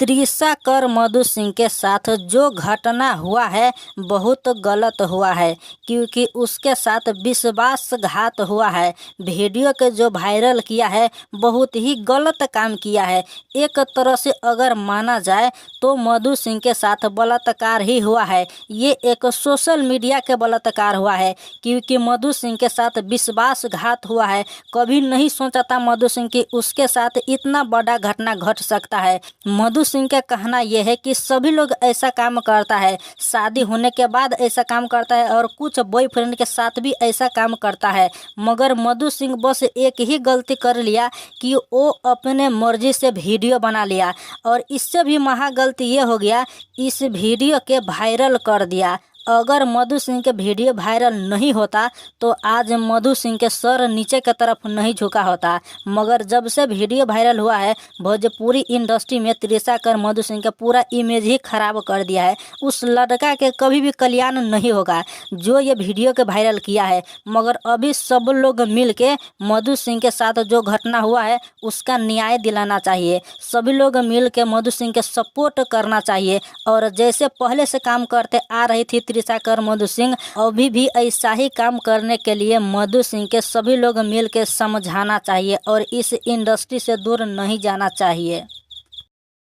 तृषा कर मधु सिंह के साथ जो घटना हुआ है बहुत गलत हुआ है, क्योंकि उसके साथ विश्वासघात हुआ है। वीडियो के जो वायरल किया है बहुत ही गलत काम किया है। एक तरह से अगर माना जाए तो मधु सिंह के साथ बलात्कार ही हुआ है। ये एक सोशल मीडिया के बलात्कार हुआ है, क्योंकि मधु सिंह के साथ विश्वासघात हुआ है। कभी नहीं सोचा था मधु सिंह कि उसके साथ इतना बड़ा घटना घट सकता है। मधु सिंह का कहना यह है कि सभी लोग ऐसा काम करता है, शादी होने के बाद ऐसा काम करता है और कुछ बॉयफ्रेंड के साथ भी ऐसा काम करता है। मगर मधु सिंह बस एक ही गलती कर लिया कि वो अपने मर्जी से वीडियो बना लिया, और इससे भी महा गलती ये हो गया, इस वीडियो के वायरल कर दिया। अगर मधु सिंह के वीडियो वायरल नहीं होता तो आज मधु सिंह के सर नीचे की तरफ नहीं झुका होता। मगर जब से वीडियो वायरल हुआ है, भोजपुरी इंडस्ट्री में तृषा कर मधु सिंह का पूरा इमेज ही खराब कर दिया है। उस लड़का के कभी भी कल्याण नहीं होगा जो ये वीडियो के वायरल किया है। मगर अभी सब लोग मिल के मधु सिंह के साथ जो घटना हुआ है उसका न्याय दिलाना चाहिए। सभी लोग मिल के मधु सिंह के सपोर्ट करना चाहिए, और जैसे पहले से काम करते आ रही थी तृषा कर मधु सिंह, अभी भी ऐसा ही काम करने के लिए मधु सिंह के सभी लोग मिल के समझाना चाहिए और इस इंडस्ट्री से दूर नहीं जाना चाहिए।